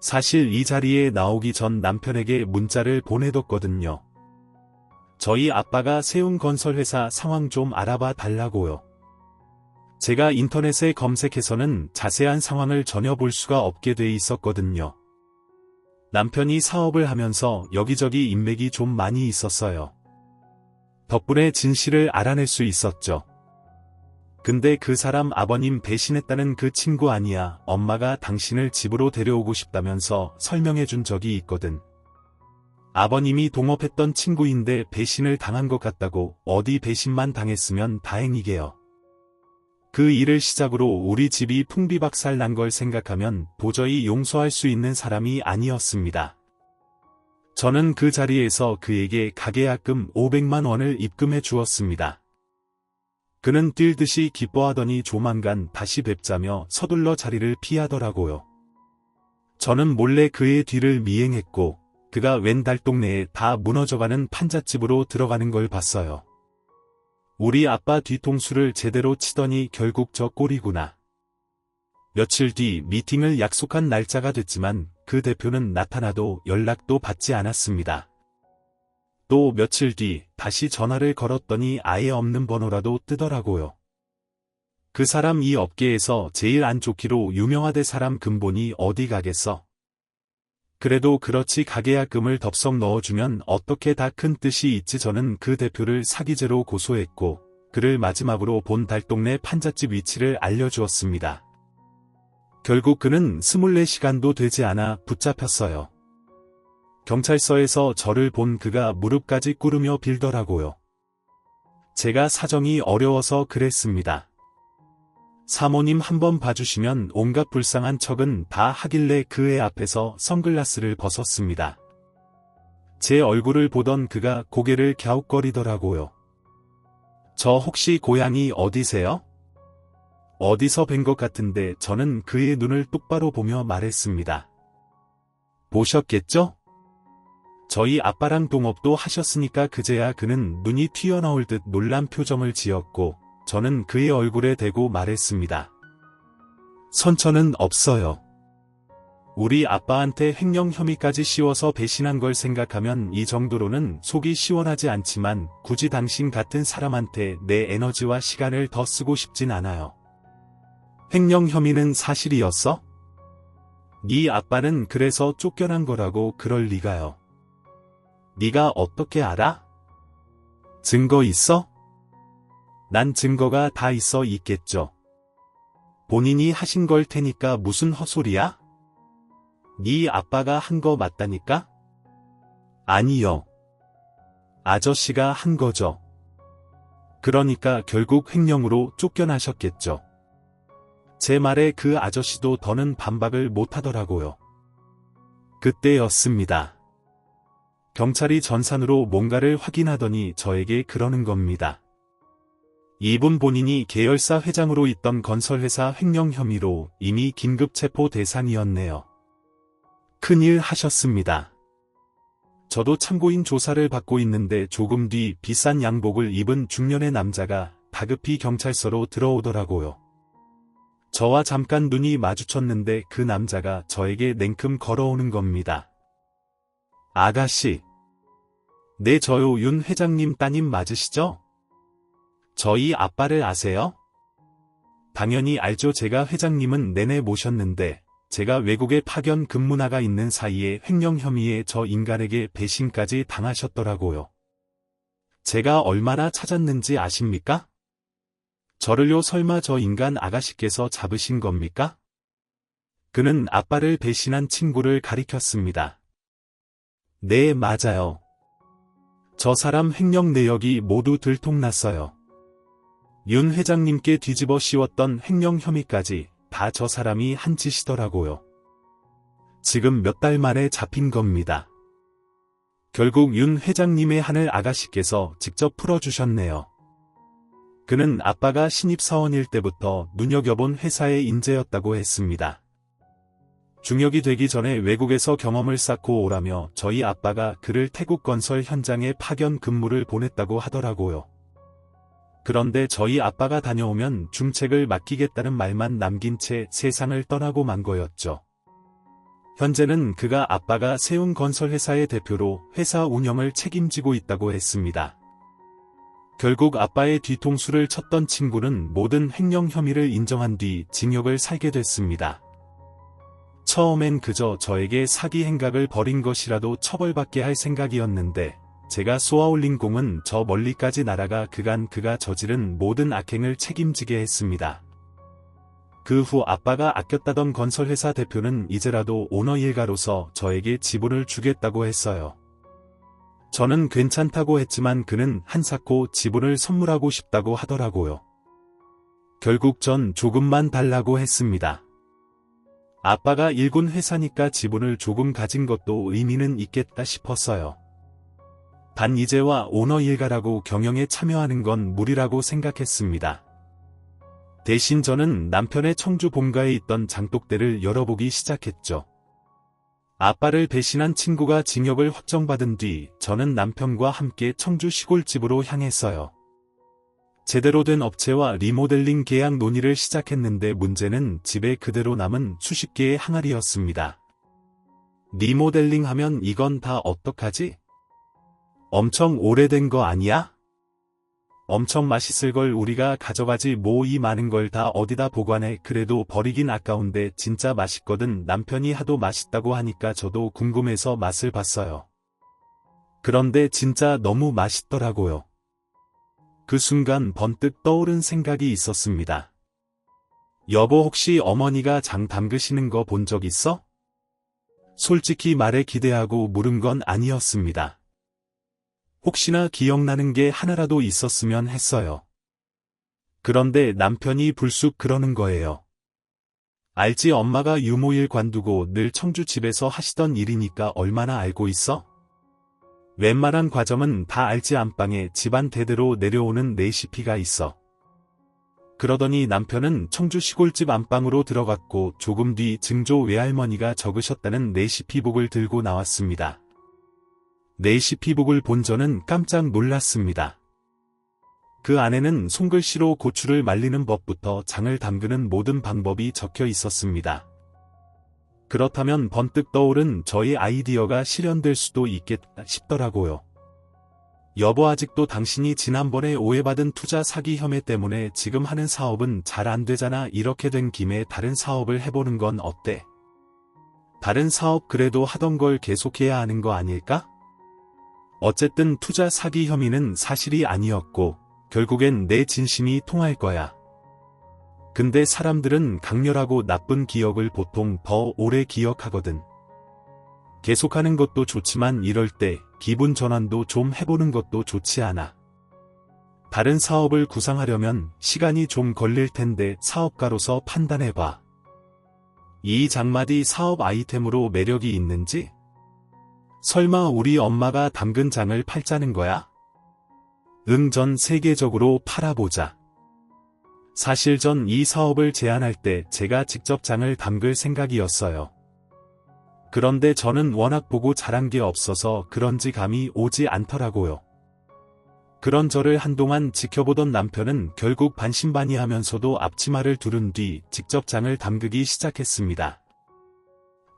사실 이 자리에 나오기 전 남편에게 문자를 보내뒀거든요. 저희 아빠가 세운 건설회사 상황 좀 알아봐 달라고요. 제가 인터넷에 검색해서는 자세한 상황을 전혀 볼 수가 없게 돼 있었거든요. 남편이 사업을 하면서 여기저기 인맥이 좀 많이 있었어요. 덕분에 진실을 알아낼 수 있었죠. 근데 그 사람 아버님 배신했다는 그 친구 아니야. 엄마가 당신을 집으로 데려오고 싶다면서 설명해준 적이 있거든. 아버님이 동업했던 친구인데 배신을 당한 것 같다고. 어디 배신만 당했으면 다행이게요. 그 일을 시작으로 우리 집이 풍비박살 난 걸 생각하면 도저히 용서할 수 있는 사람이 아니었습니다. 저는 그 자리에서 그에게 가계약금 500만 원을 입금해 주었습니다. 그는 뛸 듯이 기뻐하더니 조만간 다시 뵙자며 서둘러 자리를 피하더라고요. 저는 몰래 그의 뒤를 미행했고 그가 웬 달동네에 다 무너져가는 판잣집으로 들어가는 걸 봤어요. 우리 아빠 뒤통수를 제대로 치더니 결국 저 꼴이구나. 며칠 뒤 미팅을 약속한 날짜가 됐지만 그 대표는 나타나도 연락도 받지 않았습니다. 또 며칠 뒤 다시 전화를 걸었더니 아예 없는 번호라도 뜨더라고요. 그 사람 이 업계에서 제일 안 좋기로 유명하대. 사람 근본이 어디 가겠어. 그래도 그렇지 가계약금을 덥석 넣어주면 어떻게 다 큰 뜻이 있지. 저는 그 대표를 사기죄로 고소했고 그를 마지막으로 본 달동네 판잣집 위치를 알려주었습니다. 결국 그는 24시간도 되지 않아 붙잡혔어요. 경찰서에서 저를 본 그가 무릎까지 꿇으며 빌더라고요. 제가 사정이 어려워서 그랬습니다. 사모님 한번 봐주시면 온갖 불쌍한 척은 다 하길래 그의 앞에서 선글라스를 벗었습니다. 제 얼굴을 보던 그가 고개를 갸웃거리더라고요. 저 혹시 고향이 어디세요? 어디서 뵌 것 같은데. 저는 그의 눈을 똑바로 보며 말했습니다. 보셨겠죠? 저희 아빠랑 동업도 하셨으니까. 그제야 그는 눈이 튀어나올 듯 놀란 표정을 지었고 저는 그의 얼굴에 대고 말했습니다. 선처는 없어요. 우리 아빠한테 횡령 혐의까지 씌워서 배신한 걸 생각하면 이 정도로는 속이 시원하지 않지만 굳이 당신 같은 사람한테 내 에너지와 시간을 더 쓰고 싶진 않아요. 횡령 혐의는 사실이었어? 네 아빠는 그래서 쫓겨난 거라고. 그럴 리가요. 네가 어떻게 알아? 증거 있어? 난 증거가 다 있겠죠. 본인이 하신 걸 테니까 무슨 헛소리야? 네 아빠가 한 거 맞다니까? 아니요. 아저씨가 한 거죠. 그러니까 결국 횡령으로 쫓겨나셨겠죠. 제 말에 그 아저씨도 더는 반박을 못하더라고요. 그때였습니다. 경찰이 전산으로 뭔가를 확인하더니 저에게 그러는 겁니다. 이분 본인이 계열사 회장으로 있던 건설회사 횡령 혐의로 이미 긴급 체포 대상이었네요. 큰일 하셨습니다. 저도 참고인 조사를 받고 있는데 조금 뒤 비싼 양복을 입은 중년의 남자가 다급히 경찰서로 들어오더라고요. 저와 잠깐 눈이 마주쳤는데 그 남자가 저에게 냉큼 걸어오는 겁니다. 아가씨. 네, 저요. 윤 회장님 따님 맞으시죠? 저희 아빠를 아세요? 당연히 알죠. 제가 회장님은 내내 모셨는데 제가 외국에 파견 근무 나가 있는 사이에 횡령 혐의에 저 인간에게 배신까지 당하셨더라고요. 제가 얼마나 찾았는지 아십니까? 저를요. 설마 저 인간 아가씨께서 잡으신 겁니까? 그는 아빠를 배신한 친구를 가리켰습니다. 네, 맞아요. 저 사람 횡령 내역이 모두 들통났어요. 윤 회장님께 뒤집어 씌웠던 횡령 혐의까지 다 저 사람이 한 짓이더라고요. 지금 몇 달 만에 잡힌 겁니다. 결국 윤 회장님의 하늘 아가씨께서 직접 풀어주셨네요. 그는 아빠가 신입사원일 때부터 눈여겨본 회사의 인재였다고 했습니다. 중역이 되기 전에 외국에서 경험을 쌓고 오라며 저희 아빠가 그를 태국 건설 현장에 파견 근무를 보냈다고 하더라고요. 그런데 저희 아빠가 다녀오면 중책을 맡기겠다는 말만 남긴 채 세상을 떠나고 만 거였죠. 현재는 그가 아빠가 세운 건설회사의 대표로 회사 운영을 책임지고 있다고 했습니다. 결국 아빠의 뒤통수를 쳤던 친구는 모든 횡령 혐의를 인정한 뒤 징역을 살게 됐습니다. 처음엔 그저 저에게 사기 행각을 벌인 것이라도 처벌받게 할 생각이었는데 제가 쏘아올린 공은 저 멀리까지 날아가 그간 그가 저지른 모든 악행을 책임지게 했습니다. 그 후 아빠가 아꼈다던 건설회사 대표는 이제라도 오너 일가로서 저에게 지분을 주겠다고 했어요. 저는 괜찮다고 했지만 그는 한사코 지분을 선물하고 싶다고 하더라고요. 결국 전 조금만 달라고 했습니다. 아빠가 일군 회사니까 지분을 조금 가진 것도 의미는 있겠다 싶었어요. 단 이제와 오너 일가라고 경영에 참여하는 건 무리라고 생각했습니다. 대신 저는 남편의 청주 본가에 있던 장독대를 열어보기 시작했죠. 아빠를 배신한 친구가 징역을 확정받은 뒤 저는 남편과 함께 청주 시골집으로 향했어요. 제대로 된 업체와 리모델링 계약 논의를 시작했는데 문제는 집에 그대로 남은 수십 개의 항아리였습니다. 리모델링 하면 이건 다 어떡하지? 엄청 오래된 거 아니야? 엄청 맛있을 걸 우리가 가져가지 뭐 이 많은 걸 다 어디다 보관해. 그래도 버리긴 아까운데 진짜 맛있거든. 남편이 하도 맛있다고 하니까 저도 궁금해서 맛을 봤어요. 그런데 진짜 너무 맛있더라고요. 그 순간 번뜩 떠오른 생각이 있었습니다. 여보, 혹시 어머니가 장 담그시는 거 본 적 있어? 솔직히 말해 기대하고 물은 건 아니었습니다. 혹시나 기억나는 게 하나라도 있었으면 했어요. 그런데 남편이 불쑥 그러는 거예요. 알지, 엄마가 유모일 관두고 늘 청주 집에서 하시던 일이니까 얼마나 알고 있어? 웬만한 과정은 다 알지. 안방에 집안 대대로 내려오는 레시피가 있어. 그러더니 남편은 청주 시골집 안방으로 들어갔고 조금 뒤 증조 외할머니가 적으셨다는 레시피북을 들고 나왔습니다. 레시피북을 본 저는 깜짝 놀랐습니다. 그 안에는 손글씨로 고추를 말리는 법부터 장을 담그는 모든 방법이 적혀 있었습니다. 그렇다면 번뜩 떠오른 저의 아이디어가 실현될 수도 있겠다 싶더라고요. 여보, 아직도 당신이 지난번에 오해받은 투자 사기 혐의 때문에 지금 하는 사업은 잘 안 되잖아. 이렇게 된 김에 다른 사업을 해보는 건 어때? 다른 사업 그래도 하던 걸 계속해야 하는 거 아닐까? 어쨌든 투자 사기 혐의는 사실이 아니었고 결국엔 내 진심이 통할 거야. 근데 사람들은 강렬하고 나쁜 기억을 보통 더 오래 기억하거든. 계속하는 것도 좋지만 이럴 때 기분 전환도 좀 해보는 것도 좋지 않아. 다른 사업을 구상하려면 시간이 좀 걸릴 텐데 사업가로서 판단해봐. 이 장마디 사업 아이템으로 매력이 있는지? 설마 우리 엄마가 담근 장을 팔자는 거야? 응, 전 세계적으로 팔아보자. 사실 전 이 사업을 제안할 때 제가 직접 장을 담글 생각이었어요. 그런데 저는 워낙 보고 자란 게 없어서 그런지 감이 오지 않더라고요. 그런 저를 한동안 지켜보던 남편은 결국 반신반의하면서도 앞치마를 두른 뒤 직접 장을 담그기 시작했습니다.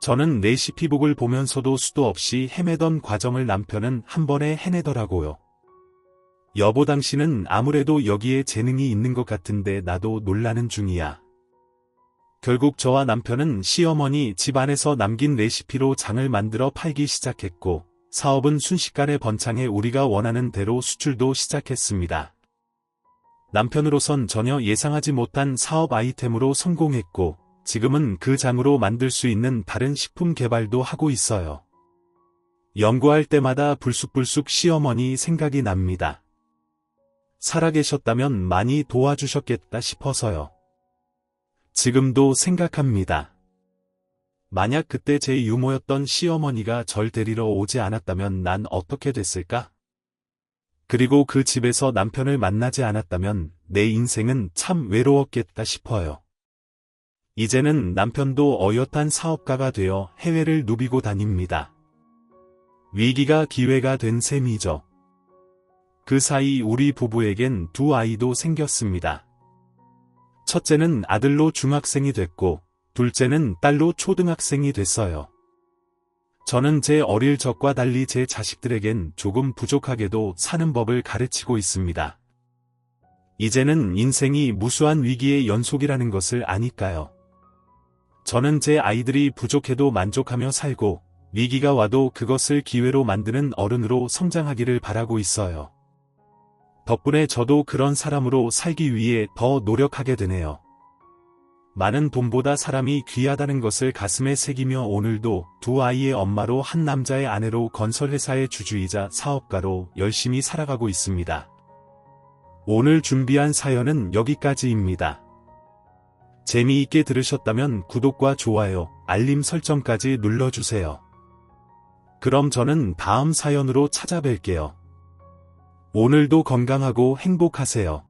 저는 레시피북을 보면서도 수도 없이 헤매던 과정을 남편은 한 번에 해내더라고요. 여보, 당신은 아무래도 여기에 재능이 있는 것 같은데 나도 놀라는 중이야. 결국 저와 남편은 시어머니 집 안에서 남긴 레시피로 장을 만들어 팔기 시작했고 사업은 순식간에 번창해 우리가 원하는 대로 수출도 시작했습니다. 남편으로선 전혀 예상하지 못한 사업 아이템으로 성공했고 지금은 그 장으로 만들 수 있는 다른 식품 개발도 하고 있어요. 연구할 때마다 불쑥불쑥 시어머니 생각이 납니다. 살아계셨다면 많이 도와주셨겠다 싶어서요. 지금도 생각합니다. 만약 그때 제 유모였던 시어머니가 절 데리러 오지 않았다면 난 어떻게 됐을까? 그리고 그 집에서 남편을 만나지 않았다면 내 인생은 참 외로웠겠다 싶어요. 이제는 남편도 어엿한 사업가가 되어 해외를 누비고 다닙니다. 위기가 기회가 된 셈이죠. 그 사이 우리 부부에겐 두 아이도 생겼습니다. 첫째는 아들로 중학생이 됐고 둘째는 딸로 초등학생이 됐어요. 저는 제 어릴 적과 달리 제 자식들에겐 조금 부족하게도 사는 법을 가르치고 있습니다. 이제는 인생이 무수한 위기의 연속이라는 것을 아니까요. 저는 제 아이들이 부족해도 만족하며 살고 위기가 와도 그것을 기회로 만드는 어른으로 성장하기를 바라고 있어요. 덕분에 저도 그런 사람으로 살기 위해 더 노력하게 되네요. 많은 돈보다 사람이 귀하다는 것을 가슴에 새기며 오늘도 두 아이의 엄마로 한 남자의 아내로 건설회사의 주주이자 사업가로 열심히 살아가고 있습니다. 오늘 준비한 사연은 여기까지입니다. 재미있게 들으셨다면 구독과 좋아요, 알림 설정까지 눌러주세요. 그럼 저는 다음 사연으로 찾아뵐게요. 오늘도 건강하고 행복하세요.